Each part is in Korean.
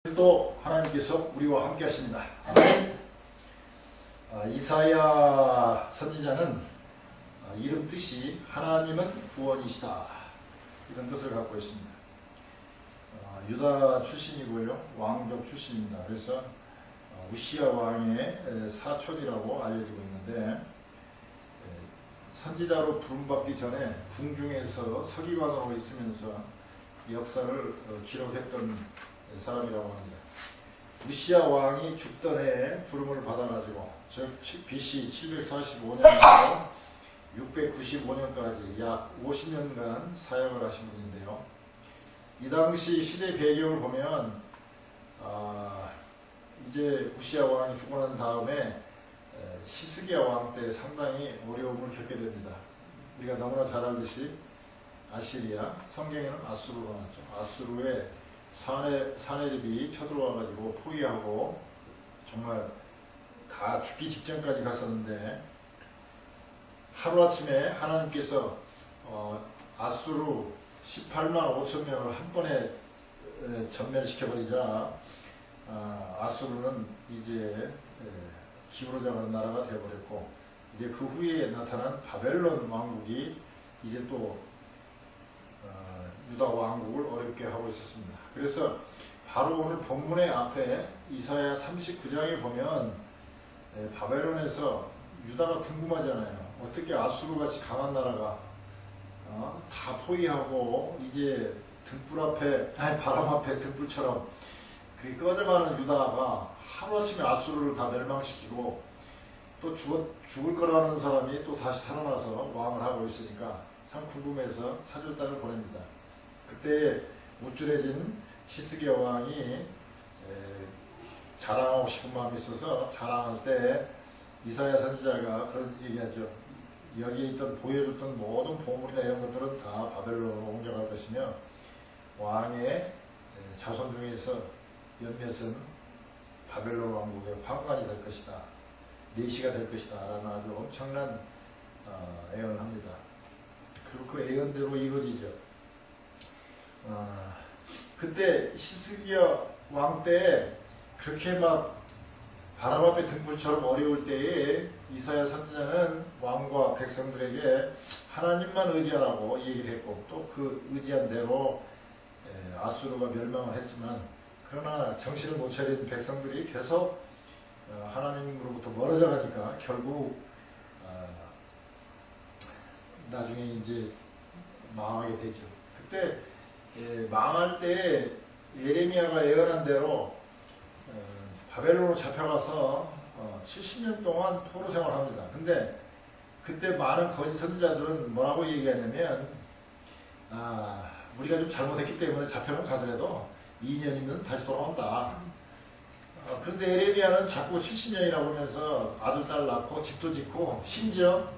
또 하나님께서 우리와 함께 하십니다. 아멘. 이사야 선지자는 이름 뜻이 하나님은 구원이시다 이런 뜻을 갖고 있습니다. 유다 출신이고요, 왕족 출신입니다. 그래서 우시야 왕의 사촌이라고 알려지고 있는데, 선지자로 부름받기 전에 궁중에서 서기관으로 있으면서 역사를 기록했던 사람이라고 합니다. 우시야 왕이 죽던 해에 부름을 받아가지고, 즉 BC 745년에서 695년까지 약 50년간 사역을 하신 분인데요. 이 당시 시대 배경을 보면 이제 우시야 왕이 죽고 난 다음에 히스기야 왕 때 상당히 어려움을 겪게 됩니다. 우리가 너무나 잘 알듯이 아시리아, 성경에는 아수르로 나왔죠. 아수르의 사내립이 쳐들어와가지고 포위하고 정말 다 죽기 직전까지 갔었는데, 하루아침에 하나님께서 아수르 18만 5천 명을 한 번에 전멸시켜버리자 아수르는 이제 기울어져가는 나라가 되어버렸고, 이제 그 후에 나타난 바벨론 왕국이 이제 또 유다 왕국을 어렵게 하고 있었습니다. 그래서 바로 오늘 본문의 앞에 이사야 39장에 보면 바벨론에서 유다가 궁금하잖아요. 어떻게 아수르같이 강한 나라가 다 포위하고 이제 바람 앞에 등불처럼 꺼져가는 유다가 하루아침에 아수르를 다 멸망시키고 또 죽을 거라는 사람이 또 다시 살아나서 왕을 하고 있으니까 참 궁금해서 사절단을 보냅니다. 그때 우쭐해진 히스기야 왕이 자랑하고 싶은 마음이 있어서 자랑할 때 이사야 선지자가 그런 얘기하죠. 여기에 있던 보여줬던 모든 보물이나 이런 것들은 다 바벨론으로 옮겨갈 것이며, 왕의 자손 중에서 몇몇은 바벨론 왕국의 황관이 될 것이다, 내시가 될 것이다 라는 아주 엄청난 예언을 합니다. 그리고 그 예언대로 이루어지죠. 그때 히스기야 왕 때 그렇게 막 바람 앞에 등불처럼 어려울 때에 이사야 선지자는 왕과 백성들에게 하나님만 의지하라고 얘기를 했고, 또 그 의지한 대로 아수르가 멸망을 했지만, 그러나 정신을 못 차린 백성들이 계속 하나님으로부터 멀어져 가니까 결국 나중에 이제 망하게 되죠. 그때 망할 때 예레미야가 예언한 대로 바벨론으로 잡혀가서 70년 동안 포로 생활합니다. 근데 그때 많은 거짓 선지자들은 뭐라고 얘기하냐면, 우리가 좀 잘못했기 때문에 잡혀는 가더라도 2년이면 다시 돌아온다. 그런데 예레미야는 자꾸 70년이라고 하면서 아들, 딸 낳고 집도 짓고, 심지어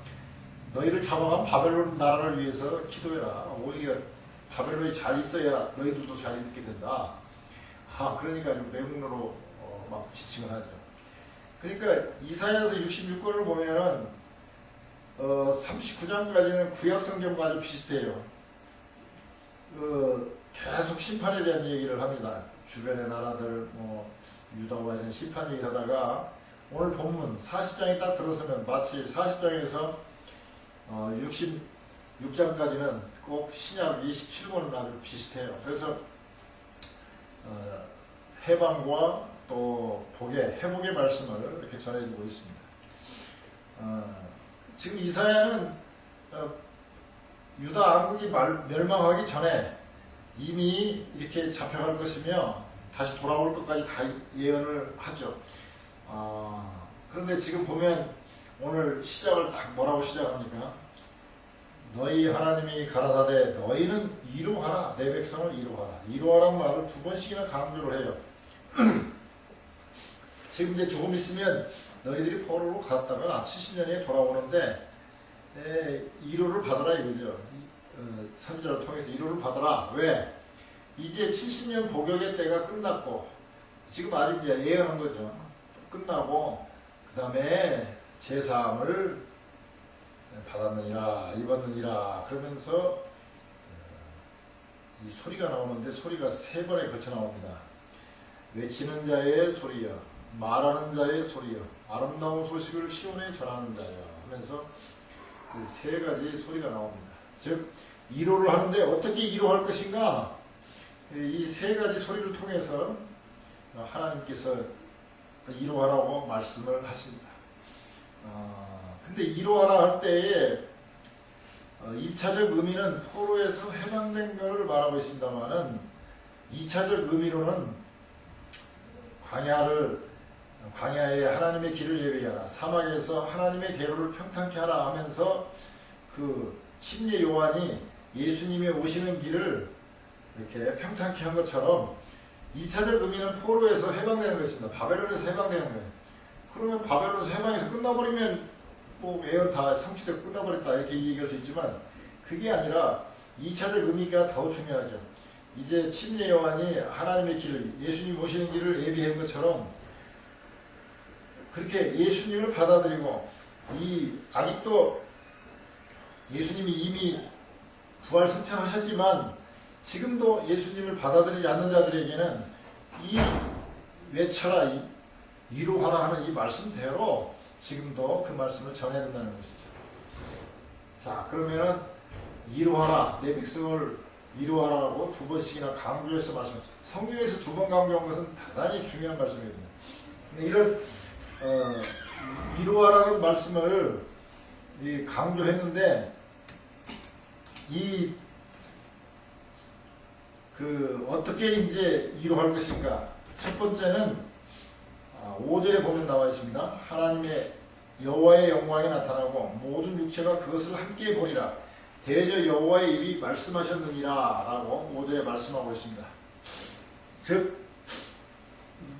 너희를 잡아간 바벨론 나라를 위해서 기도해라. 오히려 바벨론이 잘 있어야 너희들도 잘 있게 된다. 그러니까 매국노로 막 지칭을 하죠. 그러니까 이사야서 66권을 보면은 39장까지는 구약성경과 아주 비슷해요. 계속 심판에 대한 얘기를 합니다. 주변의 나라들, 유다와 이런 심판 얘기를 하다가 오늘 본문 40장이 딱 들어서면 마치 40장에서 66장까지는 꼭 신약 27권은 아주 비슷해요. 그래서 해방과 또 회복의 말씀을 이렇게 전해주고 있습니다. 지금 이사야는 유다 왕국이 멸망하기 전에 이미 이렇게 잡혀갈 것이며 다시 돌아올 것까지 다 예언을 하죠. 그런데 지금 보면 오늘 시작을 딱 뭐라고 시작합니까? 너희 하나님이 가라사대 너희는 이루하라, 내 백성을 이루하라. 이루하라는 말을 2번씩이나 강조를 해요. 지금 이제 조금 있으면 너희들이 포로로 갔다가 70년에 돌아오는데 이루를 받아라 이거죠. 선지자를 통해서 이루를 받아라. 왜? 이제 70년 복역의 때가 끝났고, 지금 아직 이제 예언한 거죠. 끝나고 그 다음에 제사함을 받았느니라, 입었느니라 그러면서 이 소리가 나오는데 소리가 3번에 거쳐 나옵니다. 외치는 자의 소리여, 말하는 자의 소리여, 아름다운 소식을 시온에 전하는 자여 하면서 그 세 가지 소리가 나옵니다. 즉 위로를 하는데 어떻게 위로할 것인가, 이 세 가지 소리를 통해서 하나님께서 위로하라고 말씀을 하십니다. 근데 위로하라 할 때에 1차적 의미는 포로에서 해방된 것을 말하고 있습니다만은 2차적 의미로는 광야에 하나님의 길을 예비하라, 사막에서 하나님의 대로를 평탄케 하라 하면서 그 침례 요한이 예수님의 오시는 길을 이렇게 평탄케 한 것처럼 2차적 의미는 포로에서 해방되는 것입니다. 바벨론에서 해방되는 거예요. 그러면 바벨론에서 해방해서 끝나버리면 뭐 예언 다 성취되고 끝나버렸다 이렇게 얘기할 수 있지만 그게 아니라 2차적 의미가 더 중요하죠. 이제 침례 요한이 하나님의 길을, 예수님 오시는 길을 예비한 것처럼 그렇게 예수님을 받아들이고 아직도 예수님이 이미 부활 승천하셨지만 지금도 예수님을 받아들이지 않는 자들에게는 이 외쳐라, 위로하라 하는 이 말씀대로 지금도 그 말씀을 전해야 된다는 것이죠. 자, 그러면은 위로하라, 내 백성을 위로하라고 두 번씩이나 강조해서 말씀했습니다. 성경에서 두 번 강조한 것은 대단히 중요한 말씀이거든요. 이런 위로하라는 말씀을 강조했는데 어떻게 이제 위로할 것인가? 첫 번째는 5절에 보면 나와 있습니다. 하나님의 여호와의 영광이 나타나고 모든 육체가 그것을 함께 보리라. 대저 여호와의 입이 말씀하셨느니라 라고 5절에 말씀하고 있습니다. 즉,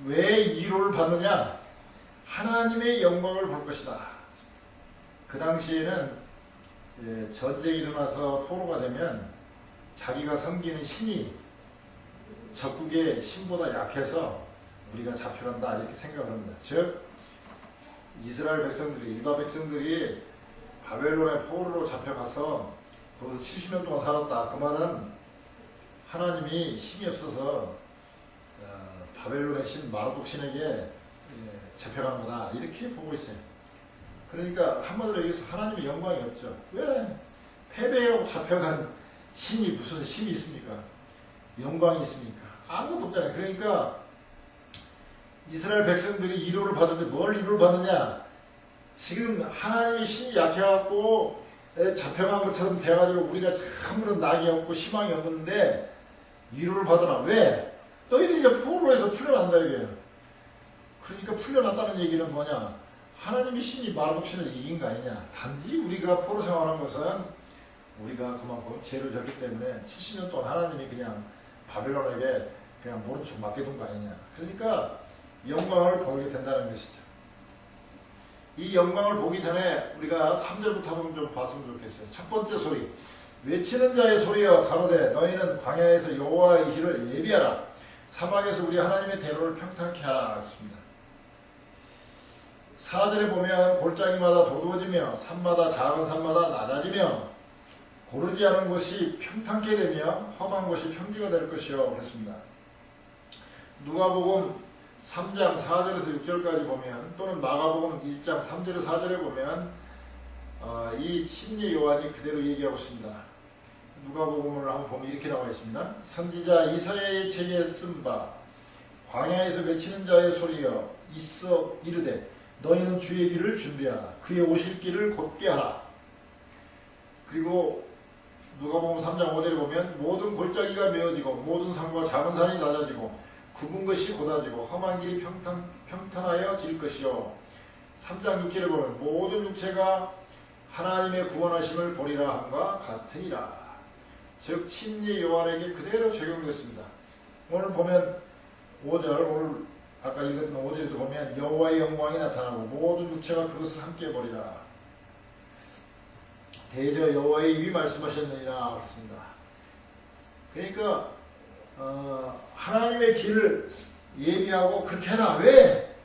왜 위로를 받느냐? 하나님의 영광을 볼 것이다. 그 당시에는 전쟁이 일어나서 포로가 되면 자기가 섬기는 신이 적국의 신보다 약해서 우리가 잡혀간다 이렇게 생각을 합니다. 즉 이스라엘 백성들이, 유다 백성들이 바벨론의 포로로 잡혀가서 거기서 70년 동안 살았다. 그 말은 하나님이 힘이 없어서 바벨론의 신 마르독 신에게 잡혀간 거다 이렇게 보고 있어요. 그러니까 한마디로 얘기해서 하나님의 영광이 없죠. 왜? 패배하고 잡혀간 신이 무슨 힘이 있습니까? 영광이 있습니까? 아무것도 없잖아요. 그러니까 이스라엘 백성들이 위로를 받는데 뭘 위로를 받느냐? 지금 하나님의 신이 약해갖고 잡혀간 것처럼 돼가지고 우리가 아무런 낙이 없고 희망이 없는데 위로를 받으라. 왜? 너희들이 이제 포로에서 풀려난다 이게요. 그러니까 풀려났다는 얘기는 뭐냐? 하나님의 신이 마르독 신을 이긴 거 아니냐? 단지 우리가 포로 생활한 것은 우리가 그만큼 죄를 졌기 때문에 70년 동안 하나님이 그냥 바벨론에게 그냥 모른 척 맡겨둔 거 아니냐? 그러니까 영광을 보게 된다는 것이죠. 이 영광을 보기 전에 우리가 3절부터 한번 좀 봤으면 좋겠어요. 첫 번째 소리, 외치는 자의 소리여 가로되 너희는 광야에서 여호와의 길을 예비하라, 사막에서 우리 하나님의 대로를 평탄케 하라 했습니다. 4절에 보면 골짜기마다 도두어지며 산마다 작은 산마다 낮아지며 고르지 않은 곳이 평탄케 되며 험한 곳이 평지가 될 것이요 그랬습니다. 누가복음 3장 4절에서 6절까지 보면, 또는 마가복음 1장 3절에서 4절에 보면 이 침례 요한이 그대로 얘기하고 있습니다. 누가복음을 한번 보면 이렇게 나와 있습니다. 선지자 이사야의 책에 쓴 바 광야에서 외치는 자의 소리여 있어 이르되 너희는 주의 길을 준비하라, 그의 오실 길을 곧게 하라. 그리고 누가복음 3장 5절에 보면 모든 골짜기가 메어지고 모든 산과 작은 산이 낮아지고 굽은 것이 곧아지고 험한 길이 평탄하여 질 것이요. 3장 6절에 보면 모든 육체가 하나님의 구원하심을 보리라 함과 같으니라. 즉 침례 요한에게 그대로 적용됐습니다. 오늘 보면 5절, 오늘 아까 읽었던 5절에도 보면 여호와의 영광이 나타나고 모든 육체가 그것을 함께 보리라. 대저 여호와의 입이 말씀하셨느니라 그렇습니다. 그러니까 하나님의 길을 예비하고 그렇게 해라. 왜?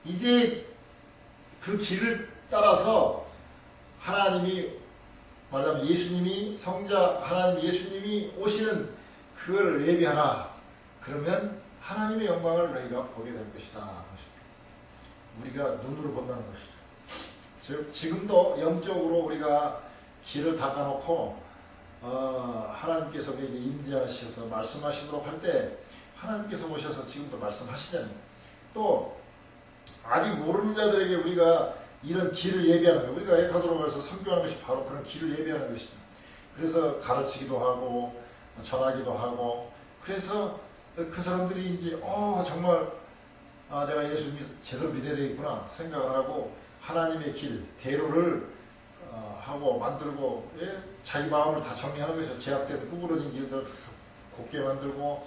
이제 그 길을 따라서 하나님이 말하자면 예수님이 성자 하나님 예수님이 오시는 그걸 예비하라. 그러면 하나님의 영광을 너희가 보게 될 것이다. 우리가 눈으로 본다는 것이죠. 즉 지금도 영적으로 우리가 길을 닦아놓고 하나님께서 우리에게 임재하셔서 말씀하시도록 할 때 하나님께서 오셔서 지금도 말씀하시잖아요. 또 아직 모르는 자들에게 우리가 이런 길을 예비하는 거예요. 우리가 에콰도르에서 선교하는 것이 바로 그런 길을 예비하는 것이죠. 그래서 가르치기도 하고 전하기도 하고 그래서 그 사람들이 이제 정말 내가 예수님이 제대로 믿어야 되겠구나 생각을 하고 하나님의 길, 대로를 하고 만들고 자기 마음을 다 정리하는 것이죠. 제약된 구부러진 길들 곱게 만들고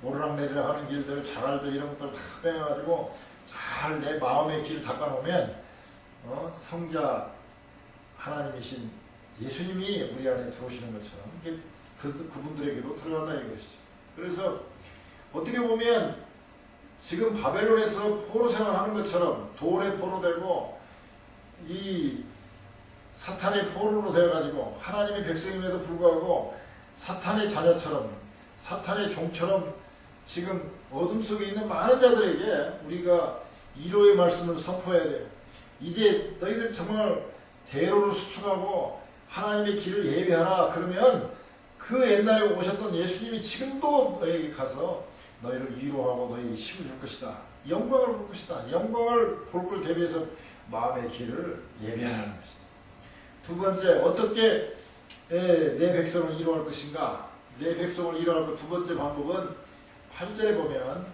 오르락내리락 하는 길들, 자갈들 이런 것들 다 빼가지고 잘 내 마음의 길을 닦아놓으면 성자 하나님이신 예수님이 우리 안에 들어오시는 것처럼 그분들에게도 들어간다 이것이죠. 그래서 어떻게 보면 지금 바벨론에서 포로 생활하는 것처럼 돌의 포로 되고 이 사탄의 포로로 되어가지고 하나님의 백성임에도 불구하고 사탄의 자녀처럼 사탄의 종처럼 지금 어둠 속에 있는 많은 자들에게 우리가 위로의 말씀을 선포해야 돼요. 이제 너희들 정말 대로를 수축하고 하나님의 길을 예비하라. 그러면 그 옛날에 오셨던 예수님이 지금도 너희에게 가서 너희를 위로하고 너희에게 힘을 줄 것이다. 영광을 볼 것이다. 영광을 볼 걸 대비해서 마음의 길을 예비하라는 것이다. 두 번째, 어떻게 내 백성을 이루할 것인가? 내 백성을 이루할 것 두 번째 방법은 8절에 보면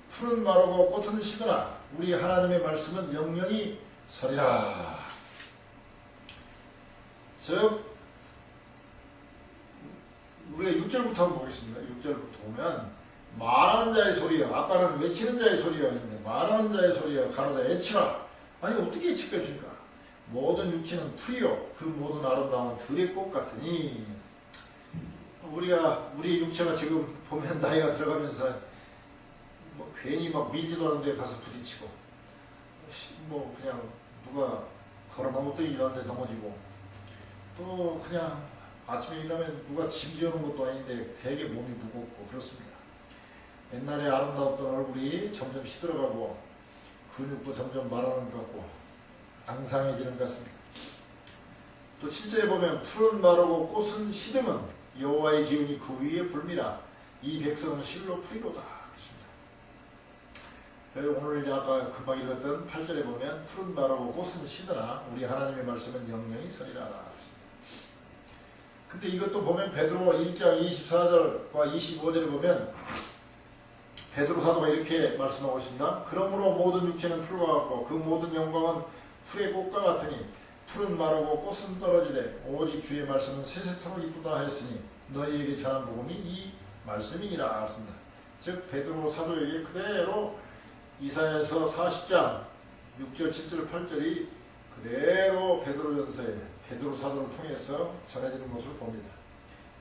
푸른 마르고 꽃은 시드나 우리 하나님의 말씀은 영영이 서리라. 즉 우리가 6절부터 한번 보겠습니다. 6절부터 보면 말하는 자의 소리여, 아까는 외치는 자의 소리여 했는데 말하는 자의 소리여 가로되 애치라. 아니 어떻게 애치겠습니까? 모든 육체는 풀이요 그 모든 아름다운 들의 꽃 같으니. 우리 육체가 지금 보면 나이가 들어가면서 괜히 미지도 않은 데 가서 부딪히고 그냥 누가 걸어 넘었더니 일하는데 넘어지고 또 그냥 아침에 일하면 누가 짐 지어놓은 것도 아닌데 되게 몸이 무겁고 그렇습니다. 옛날에 아름다웠던 얼굴이 점점 시들어가고 근육도 점점 말하는 것 같고 앙상해지는 것 같습니다. 또 7절에 보면 푸른 마르고 꽃은 시듬은 여호와의 기운이 그 위에 불미라. 이 백성은 실로 풀이로다. 그래서 오늘 아까 금방 읽었던 8절에 보면 푸른 마르고 꽃은 시드나 우리 하나님의 말씀은 영영이 서리라. 근데 이것도 보면 베드로 1장 24절과 25절에 보면 베드로 사도가 이렇게 말씀하고 있습니다. 그러므로 모든 육체는 풀과 같고 그 모든 영광은 풀의 꽃과 같으니 푸른 마르고 꽃은 떨어지되 오직 주의 말씀은 세세토록 이쁘다 하였으니 너희에게 전한 복음이 이 말씀이니라 하였습니다. 즉 베드로 사도에게 그대로 이사야서 40장 6절 7절 8절이 그대로 베드로전서에 베드로 사도를 통해서 전해지는 것을 봅니다.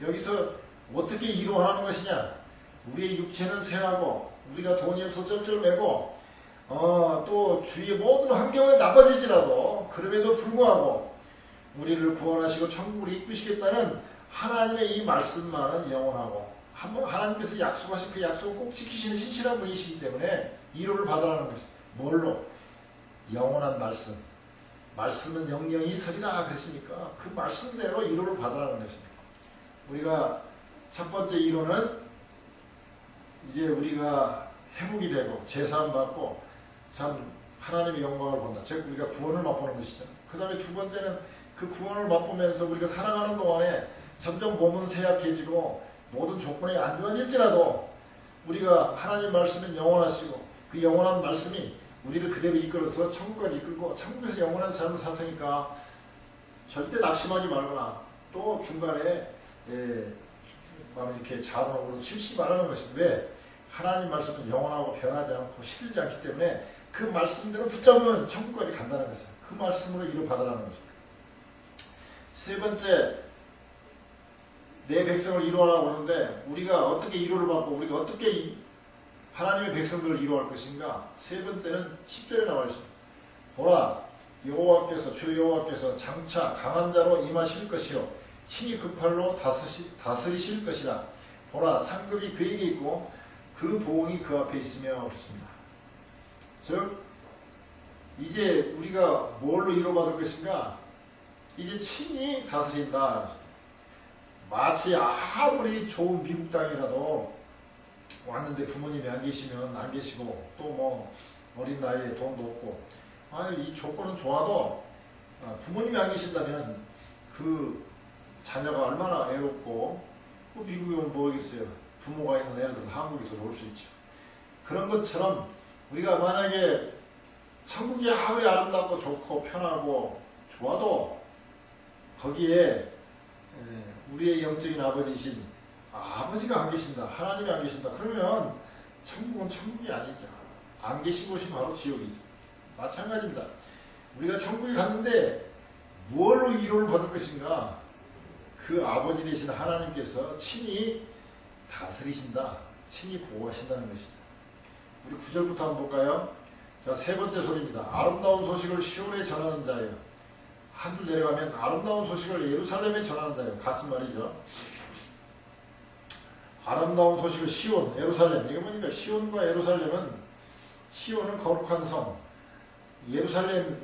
여기서 어떻게 이루어하는 것이냐? 우리의 육체는 쇠하고 우리가 돈이 없어 쩔쩔매고 또 주위의 모든 환경은 나빠질지라도 그럼에도 불구하고 우리를 구원하시고 천국으로 이끄시겠다는 하나님의 이 말씀만은 영원하고 하나님께서 약속하신 그 약속을 꼭 지키시는 신실한 분이시기 때문에 위로를 받으라는 것이 뭘로? 영원한 말씀. 말씀은 영영이 서리라 그랬으니까 그 말씀대로 위로를 받으라는 것입니다. 우리가 첫 번째 위로는 이제 우리가 회복이 되고 제사함 받고 참 하나님의 영광을 본다. 즉 우리가 구원을 맛보는 것이죠. 그 다음에 두 번째는 그 구원을 맛보면서 우리가 살아가는 동안에 점점 몸은 쇠약해지고 모든 조건이 안 좋아질지라도 우리가 하나님 말씀은 영원하시고 그 영원한 말씀이 우리를 그대로 이끌어서 천국까지 이끌고 천국에서 영원한 삶을 살 테니까 절대 낙심하지 말거나 또 중간에 이렇게 자원으로 쉬지 말라는 것입니다. 왜? 하나님 말씀은 영원하고 변하지 않고 시들지 않기 때문에 그 말씀대로 붙잡으면 천국까지 간다는 것이에요. 그 말씀으로 이루 받으라는 것입니다. 세 번째, 내 백성을 이루하라고 하는데 우리가 어떻게 이루를 받고 우리가 어떻게 하나님의 백성들을 이루할 것인가? 세 번째는 10절에 나와 있습니다. 보라, 여호와께서 주 여호와께서 장차 강한 자로 임하실 것이요 친히 그 팔로 다스리실 것이라. 보라, 상급이 그에게 있고 그 보응이 그 앞에 있으며 그렇습니다. 즉 이제 우리가 뭘로 위로받을 것인가? 이제 친히 다스린다. 마치 아무리 좋은 미국 땅이라도 왔는데 부모님이 안 계시면 안 계시고 또 뭐 어린 나이에 돈도 없고 이 조건은 좋아도 부모님이 안 계신다면 그 자녀가 얼마나 애롭고 미국에 오면 뭐겠어요. 부모가 있는 애들은 한국이 더 좋을 수 있죠. 그런 것처럼 우리가 만약에 천국이 아무리 아름답고 좋고 편하고 좋아도 거기에 우리의 영적인 아버지신 아버지가 안 계신다. 하나님이 안 계신다. 그러면 천국은 천국이 아니죠. 안 계신 곳이 바로 지옥이죠. 마찬가지입니다. 우리가 천국에 갔는데 무엇로 위로를 받을 것인가? 그 아버지 되신 하나님께서 친히 다스리신다. 친히 보호하신다는 것이죠. 우리 9절부터 한번 볼까요? 자, 세 번째 소리입니다. 아름다운 소식을 시온에 전하는 자예요. 한 줄 내려가면 아름다운 소식을 예루살렘에 전하는 자예요. 같은 말이죠. 아름다운 소식을 시온, 예루살렘. 이게 뭐니까 시온과 예루살렘은 시온은 거룩한 성, 예루살렘은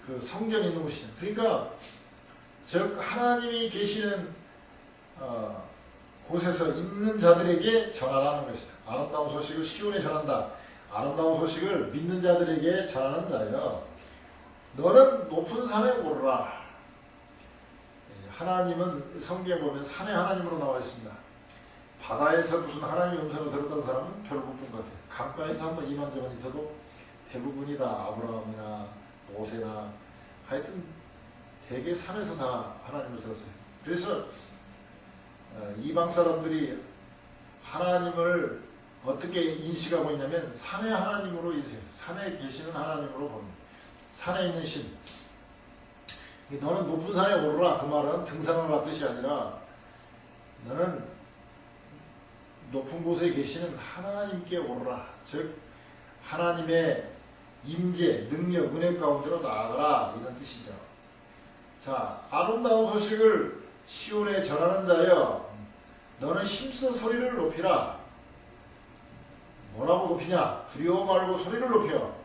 그 성전이 있는 곳이죠. 그러니까 즉 하나님이 계시는 곳에서 있는 자들에게 전하라는 것이다. 아름다운 소식을 시온에 전한다. 아름다운 소식을 믿는 자들에게 전하는 자여. 너는 높은 산에 오르라. 하나님은 성경에 보면 산의 하나님으로 나와 있습니다. 바다에서 무슨 하나님의 음성을 들었던 사람은 별로 못 본 것 같아요. 강가에서 한번 이만저만 있어도 대부분이 다 아브라함이나 모세나 하여튼 대개 산에서 다 하나님을 들었어요. 그래서 이방 사람들이 하나님을 어떻게 인식하고 있냐면 산의 하나님으로 인식해요. 산에 계시는 하나님으로 봅니다. 산에 있는 신. 너는 높은 산에 오르라. 그 말은 등산을 할 뜻이 아니라 너는 높은 곳에 계시는 하나님께 오르라. 즉 하나님의 임재, 능력, 은혜 가운데로 나아가라. 이런 뜻이죠. 자, 아름다운 소식을 시온에 전하는 자여, 너는 힘써 소리를 높이라. 뭐라고 높이냐? 두려워 말고 소리를 높여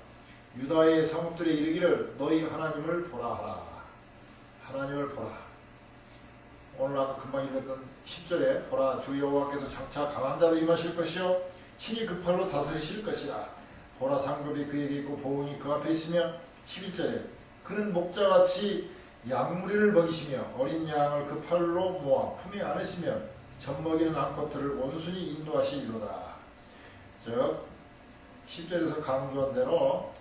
유다의 성읍들에 이르기를 너희 하나님을 보라 하라. 하나님을 보라. 오늘 아까 금방 읽었던 10절에 보라 주 여호와께서 장차 강한 자로 임하실 것이요 친히 그 팔로 다스리실 것이라. 보라 상급이 그에게 있고 보응이 그 앞에 있으며 11절에 그는 목자같이 양무리를 먹이시며 어린 양을 그 팔로 모아 품에 안으시며 젖먹이는 암컷들을 온순히 인도하시리로다. 즉 10절에서 강조한 대로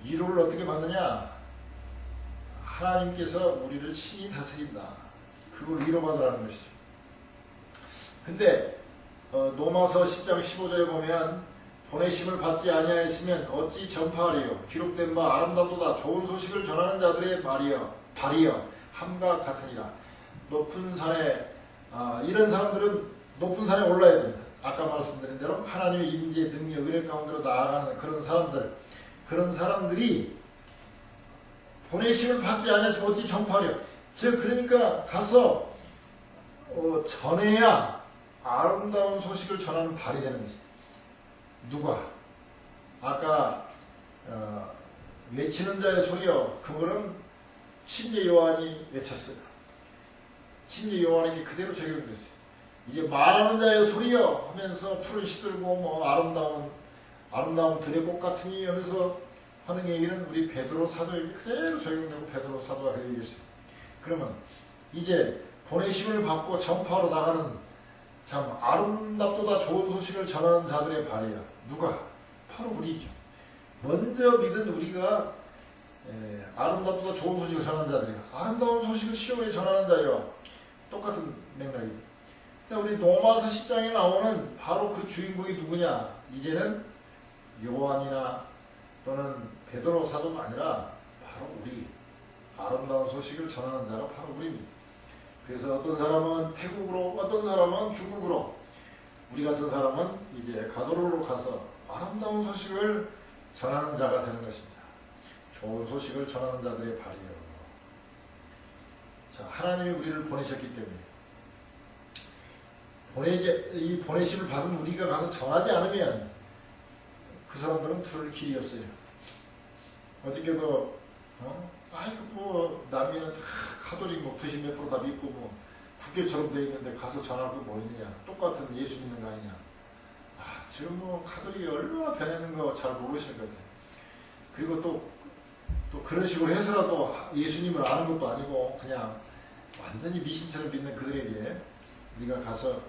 위로를 어떻게 받느냐? 하나님께서 우리를 친히 다스린다. 그걸 위로받으라는 것이죠. 근데 로마서 10장 15절에 보면 보내심을 받지 아니하였으면 어찌 전파하리요? 기록된 바 아름답도다. 좋은 소식을 전하는 자들의 발이여 함과 같으니라. 높은 산에 이런 사람들은 높은 산에 올라야 됩니다. 아까 말씀드린 대로 하나님의 임재, 능력, 은혜 가운데로 나아가는 그런 사람들이 보내심을 받지 않아서 어찌 전파하려. 즉 그러니까 가서 전해야 아름다운 소식을 전하는 발이 되는 것이죠. 누가? 아까 외치는 자의 소리여. 그거는 침례 요한이 외쳤어요. 침례 요한에게 그대로 적용됐어요. 이제 말하는 자의 소리여 하면서 푸른 시들고 뭐 아름다운 들의 꽃 같으니 하면서 하는 얘기는 우리 베드로 사도에게 그대로 적용되고 베드로 사도가 그 얘기했어요. 그러면 이제 보내심을 받고 전파하러 나가는 참 아름답도다 좋은 소식을 전하는 자들의 발이야. 누가? 바로 우리죠. 먼저 믿은 우리가 아름답도다 좋은 소식을 전하는 자들이야. 아름다운 소식을 시온에 전하는 자요. 똑같은 맥락이죠. 자, 우리 로마서 10장에 나오는 바로 그 주인공이 누구냐? 이제는 요한이나 또는 베드로 사도가 아니라 바로 우리 아름다운 소식을 전하는 자가 바로 우리입니다. 그래서 어떤 사람은 태국으로, 어떤 사람은 중국으로, 우리 같은 사람은 이제 가도로로 가서 아름다운 소식을 전하는 자가 되는 것입니다. 좋은 소식을 전하는 자들의 발이요. 자, 하나님이 우리를 보내셨기 때문에 이 보내심을 받은 우리가 가서 전하지 않으면 그 사람들은 들을 길이 없어요. 어저께도 아이고 뭐 남미는 다 카톨릭 뭐 90 몇 프로 다 믿고 뭐 국교처럼 돼 있는데 가서 전할 거 뭐 있느냐, 똑같은 예수 믿는 거 아니냐. 아, 지금 뭐 카톨릭이 얼마나 변했는 거 잘 모르시는 것 같아요. 그리고 또 그런 식으로 해서라도 예수님을 아는 것도 아니고 그냥 완전히 미신처럼 믿는 그들에게 우리가 가서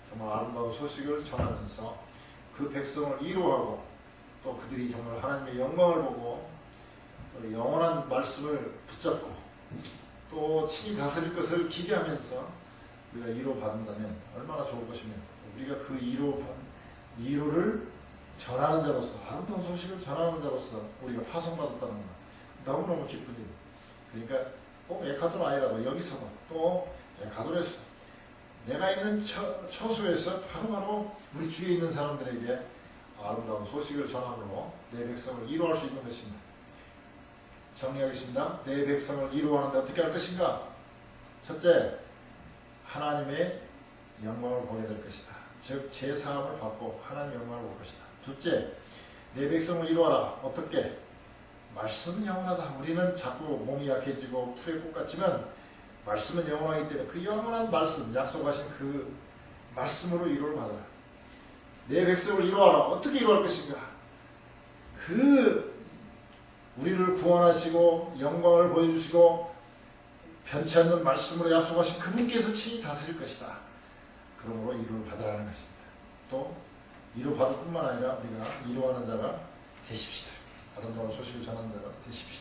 정말 아름다운 소식을 전하면서 그 백성을 위로하고 또 그들이 정말 하나님의 영광을 보고 영원한 말씀을 붙잡고 또 친히 다스릴 것을 기대하면서 우리가 위로받는다면 얼마나 좋을 것이며, 우리가 그 위로를 전하는 자로서, 아름다운 소식을 전하는 자로서 우리가 파송받았다는 것, 너무너무 기쁜 일. 그러니까 꼭 에콰도르 아니라도 여기서 또 에콰도르에서 내가 있는 처소에서 바로바로 우리 주위에 있는 사람들에게 아름다운 소식을 전함으로 내 백성을 위로할 수 있는 것입니다. 정리하겠습니다. 내 백성을 위로하는데 어떻게 할 것인가? 첫째, 하나님의 영광을 보게 될 것이다. 즉 제사함을 받고 하나님의 영광을 볼 것이다. 둘째, 내 백성을 위로하라. 어떻게? 말씀은 영원하다. 우리는 자꾸 몸이 약해지고 풀의 꽃 같지만 말씀은 영원하기 때문에 그 영원한 말씀, 약속하신 그 말씀으로 위로를 받아라. 내 백성을 위로하라. 어떻게 위로할 것인가? 그 우리를 구원하시고 영광을 보여주시고 변치 않는 말씀으로 약속하신 그분께서 친히 다스릴 것이다. 그러므로 위로를 받으라는 것입니다. 또 위로받을 뿐만 아니라 우리가 위로하는 자가 되십시다. 아름다운 소식을 전하는 자가 되십시다.